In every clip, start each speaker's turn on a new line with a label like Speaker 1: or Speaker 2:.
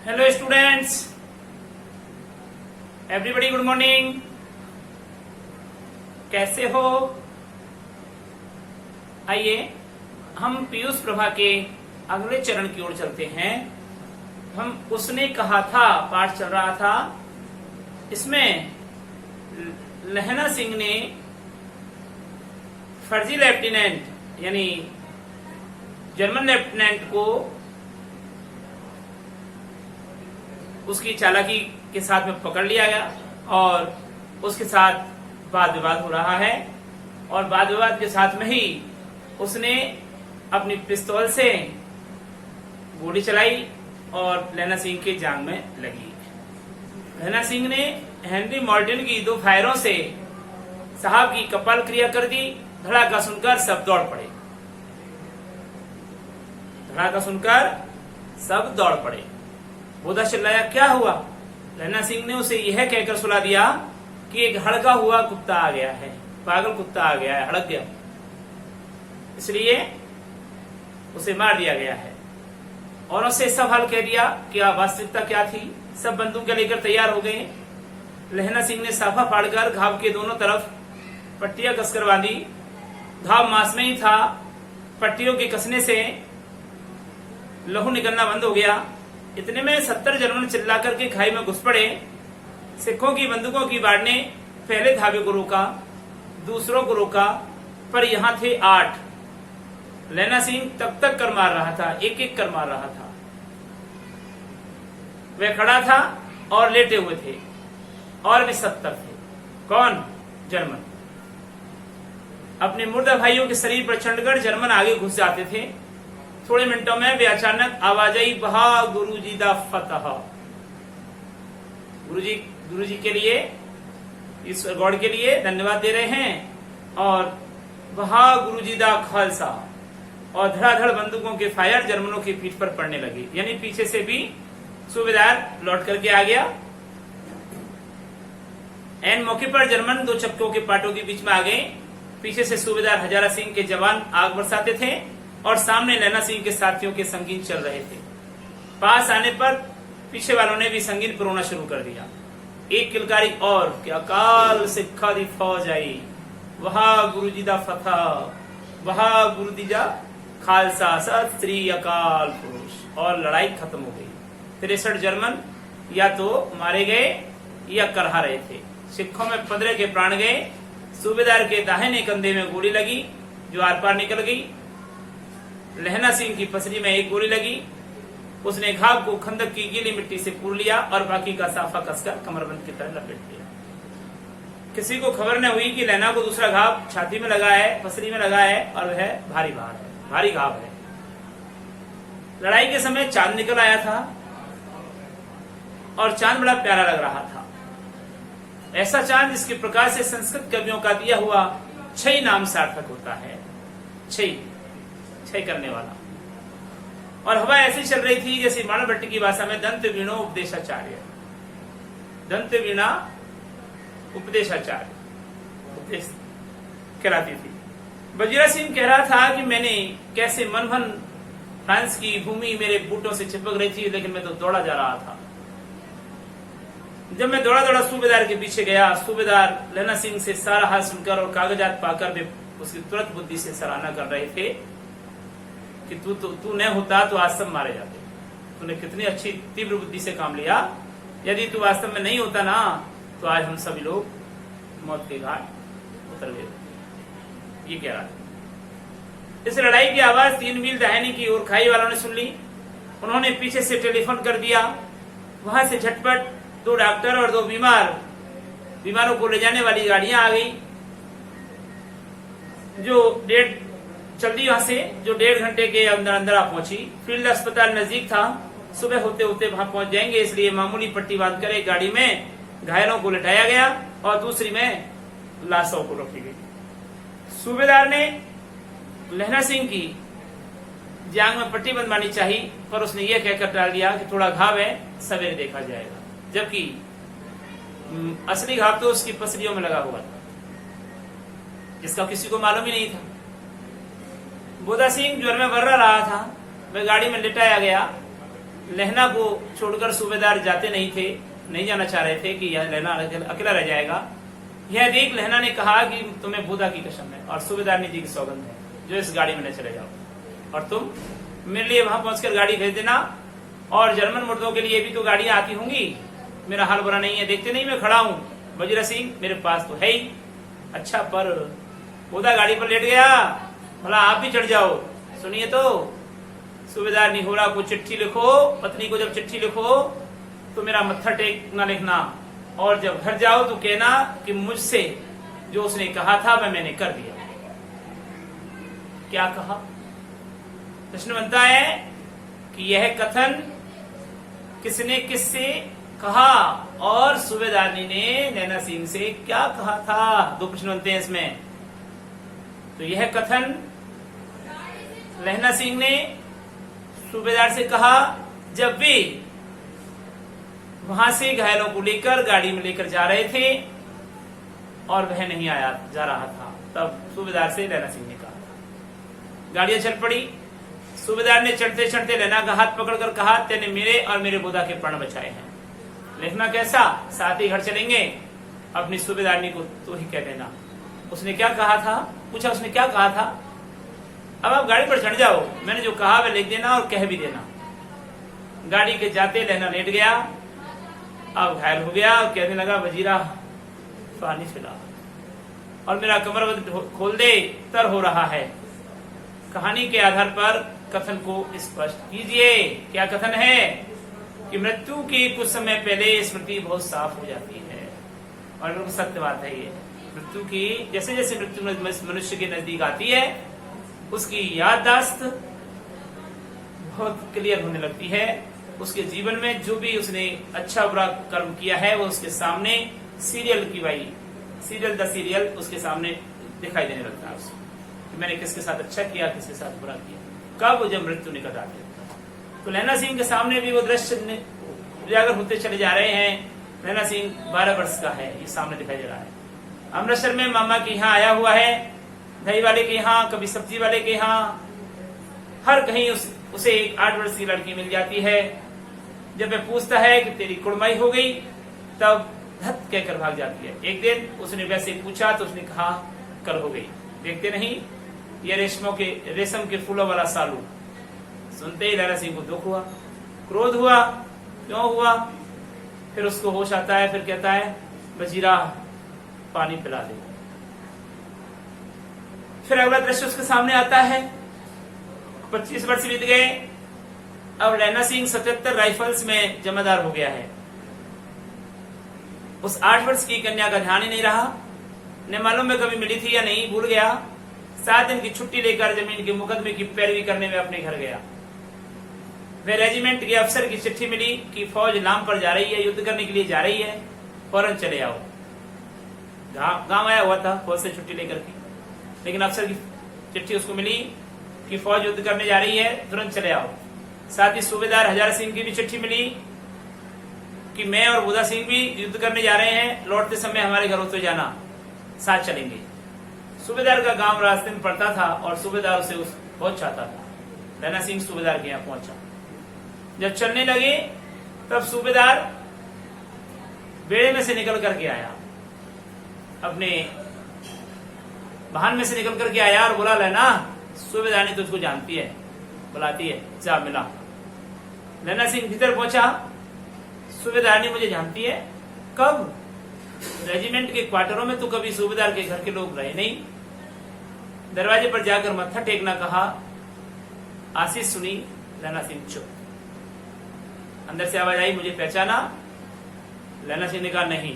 Speaker 1: Hello students, everybody good morning. कैसे हो? आइए हम पीयूष प्रभा के अगले चरण की ओर चलते हैं। हम उसने कहा था पाठ चल रहा था, इसमें लहना सिंह ने फर्जी लेफ्टिनेंट यानी जर्मन लेफ्टिनेंट को उसकी चालाकी के साथ में पकड़ लिया गया और उसके साथ वाद विवाद हो रहा है। और वाद विवाद के साथ में ही उसने अपनी पिस्तौल से गोली चलाई और लहना सिंह के जांग में लगी। लहना सिंह ने हेनरी मॉर्टिन की 2 फायरों से साहब की कपाल क्रिया कर दी। धड़ाका सुनकर सब दौड़ पड़े। धड़ाका सुनकर सब दौड़ पड़े। बोधा चिल्लाया, क्या हुआ? लहना सिंह ने उसे यह कहकर सुला दिया कि एक हड़का हुआ कुत्ता आ गया है, पागल कुत्ता आ गया है, हड़क गया, इसलिए उसे मार दिया गया है। और उससे सब हाल कह दिया कि वास्तविकता क्या थी। सब बंदूकें लेकर तैयार हो गए। लहना सिंह ने साफा फाड़कर घाव के दोनों तरफ पट्टियां कसकर बांधी। घाव मांस में ही था। पट्टियों के कसने से लहू निकलना बंद हो गया। इतने में 70 जर्मन चिल्ला करके खाई में घुस पड़े। सिखों की बंदूकों की बाढ़ ने पहले धावे को रोका, दूसरों को रोका, पर यहां थे 8। लहना सिंह तक तक कर मार रहा था, एक एक कर मार रहा था। वह खड़ा था और लेटे हुए थे और भी 70 थे। कौन? जर्मन। अपने मुर्दा भाइयों के शरीर पर चढ़कर जर्मन आगे घुस जाते थे। थोड़े मिनटों में वे अचानक आवाज आई, बहा गुरुजी दा फतह। गुरुजी के लिए, इस गॉड के लिए धन्यवाद दे रहे हैं। और बहा गुरुजी दा खालसा। और धड़ाधड़ बंदूकों के फायर जर्मनों की पीठ पर पड़ने लगे। यानी पीछे से भी सूबेदार लौट करके आ गया। एन मौके पर जर्मन 2 चक्कों के पाटों के बीच में आ गए। पीछे से सूबेदार हजारा सिंह के जवान आग बरसाते थे और सामने लहना सिंह के साथियों के संगीन चल रहे थे। पास आने पर पीछे वालों ने भी संगीन पुरोना शुरू कर दिया। एक किलकारी और कि अकाल सिखा दी फौज आई, वहा गुरुजी दा फतह, वहा गुरुजी दा खालसा, सत श्री अकाल पुरुष। और लड़ाई खत्म हो गई। 63 जर्मन या तो मारे गए या करहा रहे थे। सिखों में 15 के प्राण गए। सूबेदार के दाहिने कंधे में गोली लगी जो आर पार निकल गई। लहना सिंह की पसली में एक गोली लगी। उसने घाव को खंदक की गीली मिट्टी से पूर लिया और बाकी का साफा कसकर कमरबंद की तरह लपेट दिया। किसी को खबर न हुई कि लहना को दूसरा घाव छाती में लगा है, पसली में लगा है और वह भारी बाहर है, भारी घाव है। लड़ाई के समय चांद निकल आया था और चांद बड़ा प्यारा लग रहा था। ऐसा चांद जिसके प्रकाश से संस्कृत कवियों का दिया हुआ छई नाम सार्थक होता है। छई करने वाला। और हवा ऐसी चल रही थी जैसे मानव भट्ट की भाषा में दंत वीणो उपदेशाचार्य, दंत वीणा उपदेशाचार्य उपदेश कहलाती थी। वजीरा सिंह कह रहा था कि मैंने कैसे मनभन फ्रांस की भूमि मेरे बूटों से चिपक रही थी, लेकिन मैं तो दौड़ा जा रहा था। जब मैं दौड़ा दौड़ा सूबेदार के पीछे गया, सूबेदार लहना सिंह से सारा हाल सुनकर और कागजात पाकर वे उसकी तुरंत बुद्धि से सराहना कर रहे थे कि तू न होता तो आज सब मारे जाते। तूने कितनी अच्छी तीव्र बुद्धि से काम लिया। यदि तू वास्तव में नहीं होता ना तो आज हम सभी लोग मौत के घाट उतर गए। ये कह रहा था। इस लड़ाई की आवाज 3 मील दाहिनी की ओर खाई वालों ने सुन ली। उन्होंने पीछे से टेलीफोन कर दिया। वहां से झटपट 2 डॉक्टर और 2 बीमारों को ले जाने वाली गाड़ियां आ गई जो जल्दी वहां से जो 1.5 घंटे के अंदर अंदर आ पहुंची। फील्ड अस्पताल नजदीक था। सुबह होते होते वहां पहुंच जाएंगे, इसलिए मामूली पट्टी बांधकर एक गाड़ी में घायलों को लिटाया गया और दूसरी में लाशों को रखी गई। सूबेदार ने लहना सिंह की जांग में पट्टी बंधवानी चाहिए, पर उसने यह कहकर टाल दिया कि थोड़ा घाव है, सवेरे देखा जाएगा। जबकि असली घाव तो उसकी पसलियों में लगा हुआ था, जिसका किसी को मालूम ही नहीं था। बोधा सिंह ज्वर में वर्रा रहा था। वह गाड़ी में लिटाया गया। लहना को छोड़कर सूबेदार जाते नहीं जाना चाह रहे थे कि यह लहना अकेला रह जाएगा। यह देख लहना ने कहा कि तुम्हें बुधा की कसम है और सूबेदार जी की सौगंध है जो इस गाड़ी में न चले जाओ, और तुम मेरे लिए वहां पहुंचकर गाड़ी भेज देना, और जर्मन मुर्दों के लिए भी तो गाड़ियां आती होंगी, मेरा हाल बुरा नहीं है, देखते नहीं मैं खड़ा हूं, वजीरा सिंह मेरे पास तो है ही। अच्छा, पर बुधा गाड़ी पर लेट गया, भला आप भी चढ़ जाओ। सुनिए तो, सूबेदार निहोरा को चिट्ठी लिखो, पत्नी को जब चिट्ठी लिखो तो मेरा मत्था टेक ना लिखना, और जब घर जाओ तो कहना कि मुझसे जो उसने कहा था वह मैंने कर दिया। क्या कहा? प्रश्न बनता है कि यह कथन किसने किससे कहा और सूबेदारनी ने नैना सिंह से क्या कहा था? दो प्रश्न बनते हैं इसमें। तो यह कथन लहना सिंह ने सूबेदार से कहा जब वे वहां से घायलों को लेकर गाड़ी में लेकर जा रहे थे और वह नहीं जा रहा था, तब सूबेदार से लहना सिंह ने कहा। गाड़ियां चल पड़ी। सूबेदार ने चढ़ते चढ़ते लहना का हाथ पकड़कर कहा, तेने मेरे और मेरे बुधा के प्राण बचाए हैं। लहना कैसा? साथ ही घर चलेंगे, अपनी सूबेदारनी को तो ही कह देना। उसने क्या कहा था? पूछा उसने क्या कहा था? अब आप गाड़ी पर चढ़ जाओ, मैंने जो कहा वह लिख देना और कह भी देना। गाड़ी के जाते लहना लेट गया, अब घायल हो गया और कहने लगा, वजीरा पानी पिला और मेरा कमरबंद खोल दे, तर हो रहा है। कहानी के आधार पर कथन को स्पष्ट कीजिए। क्या कथन है? कि मृत्यु के कुछ समय पहले स्मृति बहुत साफ हो जाती है, और बिल्कुल सत्य बात है ये। मृत्यु की जैसे जैसे मृत्यु मनुष्य के नजदीक आती है, उसकी याददाश्त बहुत क्लियर होने लगती है। उसके जीवन में जो भी उसने अच्छा बुरा कर्म किया है वो उसके सामने सीरियल द सीरियल उसके सामने दिखाई देने लगता है उसको, कि मैंने किसके साथ अच्छा किया, किसके साथ बुरा किया। कब? जब मृत्यु निकट आती है। तो लहना सिंह के सामने भी वो दृश्य उजागर होते चले जा रहे हैं। लहना सिंह 12 वर्ष का है, ये सामने दिखाई दे रहा है। अमृतसर में मामा के यहाँ आया हुआ है, दही वाले के यहाँ, कभी सब्जी वाले के यहाँ, हर कहीं उसे एक 8 वर्ष की लड़की मिल जाती है। जब वह पूछता है कि तेरी कुड़माई हो गई, तब धत कहकर भाग जाती है। एक दिन उसने वैसे पूछा तो उसने कहा कल हो गई। देखते नहीं, ये रेशम के फूलों वाला सालू। सुनते ही लहना सिंह को दुख हुआ, क्रोध हुआ। क्यों हुआ? फिर उसको होश आता है, फिर कहता है, वजीरा पानी पिला दे। फिर अगला दृश्य उसके सामने आता है। 25 वर्ष बीत गए। अब लहना सिंह 77 राइफल्स में जमादार हो गया है। उस 8 वर्ष की कन्या का ध्यान ही नहीं रहा, न मालूम में कभी मिली थी या नहीं, भूल गया। 7 दिन की छुट्टी लेकर जमीन के मुकदमे की पैरवी करने में अपने घर गया। वह रेजिमेंट के अफसर की चिट्ठी मिली कि फौज नाम पर जा रही है, युद्ध करने के लिए जा रही है, फौरन चले आओ। गांव आया हुआ था फौज से छुट्टी लेकर के, लेकिन अफसर की चिट्ठी उसको मिली कि फौज युद्ध करने जा रही है, तुरंत चले आओ। साथ ही सूबेदार हजारा सिंह की भी चिट्ठी मिली कि मैं और बुधा सिंह भी युद्ध करने जा रहे हैं, लौटते समय हमारे घर उतर जाना, साथ चलेंगे। सूबेदार का गांव रास्ते में पड़ता था और सूबेदार उसे बहुत चाहता था। लहना सिंह सूबेदार के यहाँ पहुंचा। जब चलने लगे तब सूबेदार बेड़े में से निकल करके आया, अपने वाहन में से निकल करके आया और बोला, लहना सूबेदार ने तुझको जानती है, बुलाती है, जा मिला। लहना सिंह भीतर पहुंचा। सूबेदार ने मुझे जानती है? कब? रेजिमेंट के क्वार्टरों में तो कभी सूबेदार के घर के लोग रहे नहीं। दरवाजे पर जाकर मत्था टेकना कहा। आशीष सुनी, लहना सिंह चुप। अंदर से आवाज आई, मुझे पहचाना? लहना सिंह ने कहा नहीं।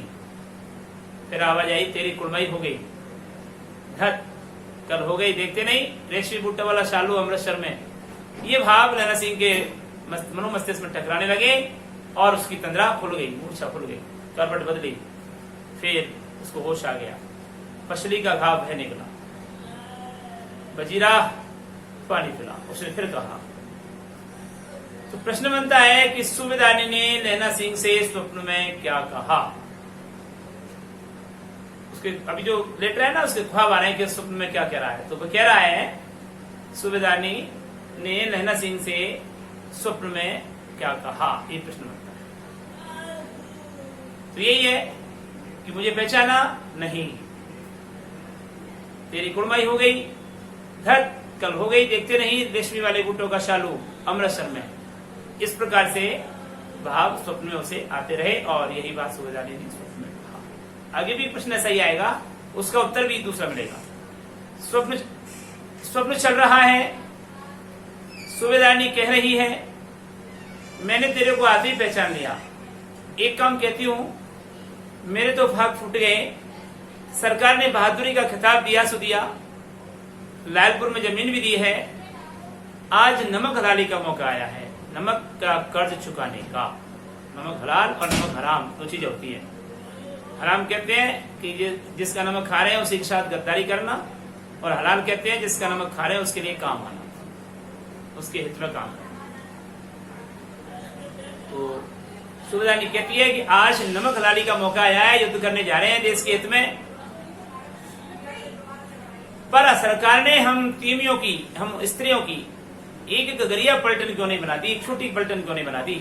Speaker 1: फिर आवाज आई, तेरी कुड़माई हो गई। धत, कल हो गई, देखते नहीं, रेशमी बूटा वाला शालू अमृतसर में। ये भाव लहना सिंह के मनोमस्तिष्क में टकराने लगे और उसकी तंद्रा खुल गई, मूर्छा खुल गई, करवट बदली। फिर उसको होश आ गया। पसली का घाव बह निकला। वजीरा पानी पिला, उसने फिर कहा। तो प्रश्न बनता है कि सूबेदारनी ने लहना सिंह से स्वप्न में क्या कहा? उसके अभी जो लेटर है ना, उसके ख्वाब आ रहे हैं कि स्वप्न में क्या कह रहा है। तो वो कह रहा है, सूबेदारनी ने लहना सिंह से स्वप्न में क्या कहा, ये प्रश्न बनता है। तो यही है कि मुझे पहचाना नहीं, तेरी कुड़माई हो गई, धत कल हो गई, देखते नहीं रेशमी वाले बूटों का शालू अमृतसर में। इस प्रकार से भाव स्वप्न में उसे आते रहे और यही बात सूबेदार ने स्वप्न में कहा। आगे भी प्रश्न ऐसा ही आएगा, उसका उत्तर भी दूसरा मिलेगा। स्वप्न चल रहा है, सूबेदारनी कह रही है मैंने तेरे को आते ही पहचान लिया, एक काम कहती हूं, मेरे तो भाग फूट गए, सरकार ने बहादुरी का खिताब दिया सो दिया, लालपुर में जमीन भी दी है, आज नमक हलाली का मौका आया है, नमक का कर्ज चुकाने का। नमक हलाल और नमक हराम दो चीजें होती है। हराम कहते हैं कि जिसका नमक खा रहे हैं उसी के साथ गद्दारी करना, और हलाल कहते हैं जिसका नमक खा रहे हैं उसके लिए काम आना, उसके हित में काम करना। तो सूबेदारनी कहती है कि आज नमक हलाली का मौका आया है, युद्ध करने जा रहे हैं देश के हित में, पर सरकार ने हम तीमियों की, हम स्त्रियों की एक गरिया पलटन क्यों नहीं बना दी, एक छोटी पलटन क्यों नहीं बना दी,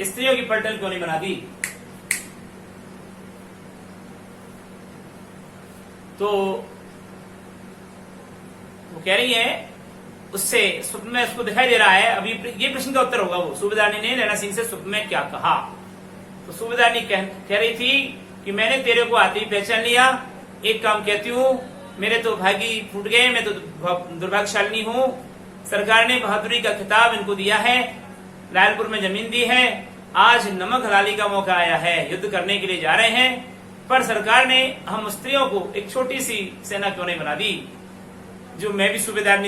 Speaker 1: स्त्रियों की पलटन क्यों नहीं बना दी। तो वो कह रही है, उससे स्वप्न में उसको दिखाई दे रहा है, अभी ये प्रश्न का उत्तर होगा वो सूबेदारनी ने लैला सिंह से स्वप्न में क्या कहा। तो सूबेदारनी कह रही थी कि मैंने तेरे को आते ही पहचान लिया, एक काम कहती हूँ, मेरे तो भागी फूट गए, मैं तो दुर्भाग्यशालिनी हूँ, सरकार ने बहादुरी का खिताब इनको दिया है, लालपुर में जमीन दी है, आज नमक हलाली का मौका आया है, युद्ध करने के लिए जा रहे हैं, पर सरकार ने हम स्त्रियों को एक छोटी सी सेना क्यों नहीं बना दी, जो मैं भी सूबेदार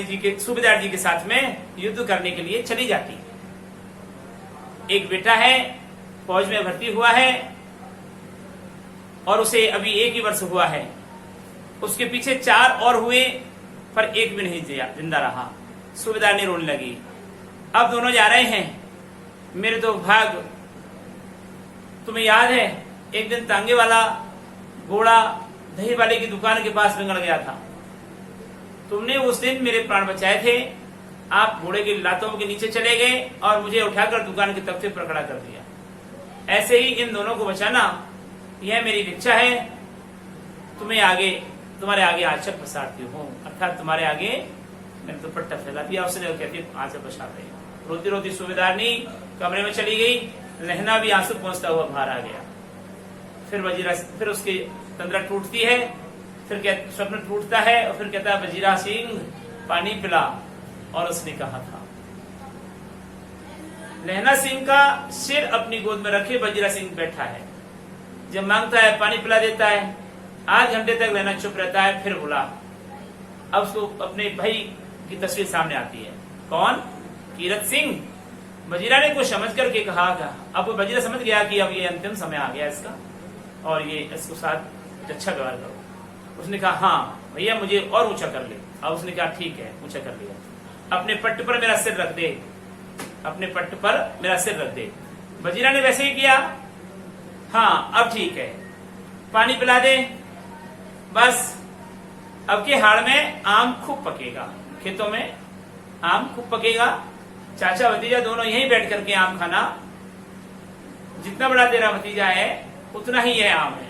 Speaker 1: जी के साथ में युद्ध करने के लिए चली जाती। एक बेटा है, फौज में भर्ती हुआ है और उसे अभी 1 ही वर्ष हुआ है, उसके पीछे 4 और हुए पर एक भी नहीं जिंदा रहा। सूबेदार ने रोने लगी, अब दोनों जा रहे हैं, मेरे तो भाग, तुम्हें याद है एक दिन तांगे वाला घोड़ा दही वाले की दुकान के पास रंगड़ गया था, तुमने उस दिन मेरे प्राण बचाए थे, आप घोड़े की लातों के नीचे चले गए और मुझे उठाकर दुकान के तख्ते पर खड़ा कर दिया। ऐसे ही इन दोनों को बचाना, यह मेरी इच्छा है, तुम्हारे आगे आंचल पसारती हूँ, अर्थात तुम्हारे आगे मैंने दुपट्टा फैला दिया। उसने कहती आंचल पसार रही, रोती रोती सूबेदारनी कमरे में चली गई, लहना भी आंसू पहुंचता हुआ बाहर आ गया। फिर उसकी तंद्रा टूटती है, फिर स्वप्न टूटता है और फिर कहता है वजीरा सिंह पानी पिला, और उसने कहा था। लहना सिंह का सिर अपनी गोद में रखे वजीरा सिंह बैठा है, जब मांगता है पानी पिला देता है, आध घंटे तक लहना चुप रहता है, फिर बोला। अब उसको अपने भाई की तस्वीर सामने आती है, कौन, कीरत सिंह। वजीरा ने कुछ समझ करके कहा, अब वजीरा समझ गया कि अब ये अंतिम समय आ गया इसका और ये इसको साथ अच्छा व्यवहार करो। उसने कहा हाँ भैया मुझे और ऊंचा कर ले। अब उसने कहा ठीक है, ऊंचा कर लिया, अपने पट्ट पर मेरा सिर रख दे, अपने पट्ट पर मेरा सिर रख दे। वजीरा ने वैसे ही किया, हाँ अब ठीक है, पानी पिला दे, बस अब के हाड़ में आम खूब पकेगा, खेतों में आम खूब पकेगा, चाचा भतीजा दोनों यहीं बैठ करके आम खाना, जितना बड़ा तेरा भतीजा है उतना ही यह आम है।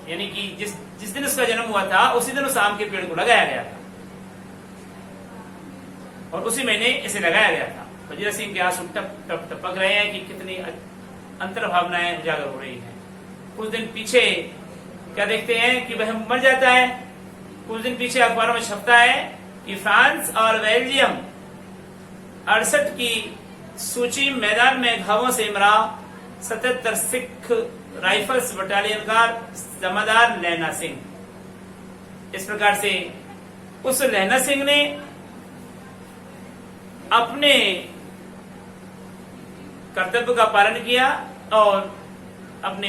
Speaker 1: यानी कि जिस दिन उसका जन्म हुआ था उसी दिन उस आम के पेड़ को लगाया गया था और उसी महीने इसे लगाया गया था। वजीरा सिंह के आंसू टप टप टपक रहे हैं कि कितनी अंतर भावनाएं उजागर हो रही हैं। कुछ दिन पीछे क्या देखते हैं कि वह मर जाता है। कुछ दिन पीछे अखबारों में छपता है कि फ्रांस और बेल्जियम 68 की सूची मैदान में घावों से मरा 77 सिख राइफल्स बटालियन का जमादार लहना सिंह। इस प्रकार से उस लहना सिंह ने अपने कर्तव्य का पालन किया और अपने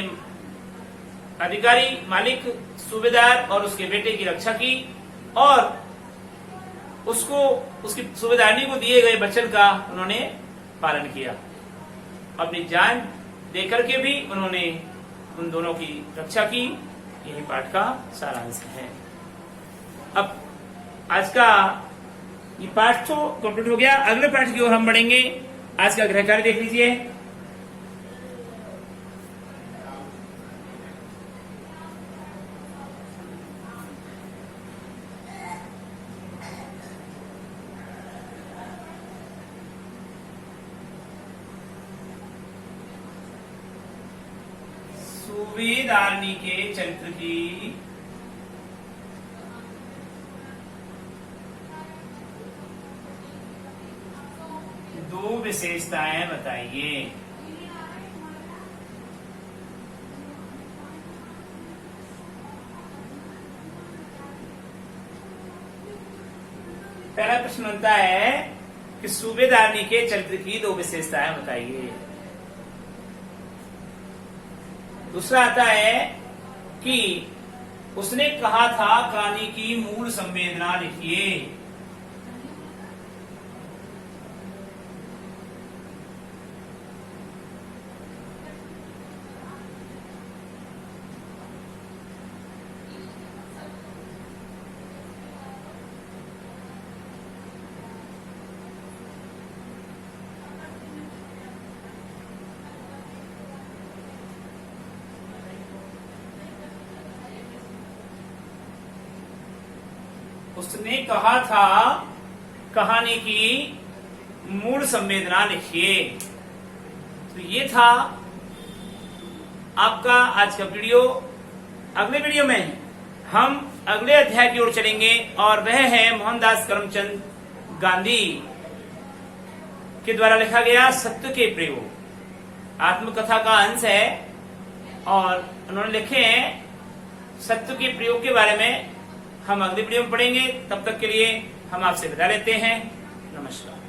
Speaker 1: अधिकारी, मालिक, सूबेदार और उसके बेटे की रक्षा की और उसको, उसकी सूबेदारनी को दिए गए वचन का उन्होंने पालन किया। अपनी जान देकर के भी उन्होंने उन दोनों की रक्षा की। यही पाठ का सारांश है। अब आज का ये पाठ तो कंप्लीट हो गया। अगले पाठ की ओर हम बढ़ेंगे। आज का गृह कार्य देख लीजिए। सूबेदारनी के चरित्र की दो विशेषताएं बताइए। पहला प्रश्न बनता है कि सूबेदारनी के चरित्र की दो विशेषताएं बताइए। दूसरा आता है कि उसने कहा था कहानी की मूल संवेदना लिखिए। उसने कहा था कहानी की मूल संवेदना लिखिए। तो ये था आपका आज का वीडियो। अगले वीडियो में हम अगले अध्याय की ओर चलेंगे और वह है मोहनदास करमचंद गांधी के द्वारा लिखा गया सत्य के प्रयोग। आत्मकथा का अंश है और उन्होंने लिखे हैं सत्य के प्रयोग के बारे में। हम अगले वीडियो में पढ़ेंगे। तब तक के लिए हम आपसे विदा लेते हैं। नमस्कार।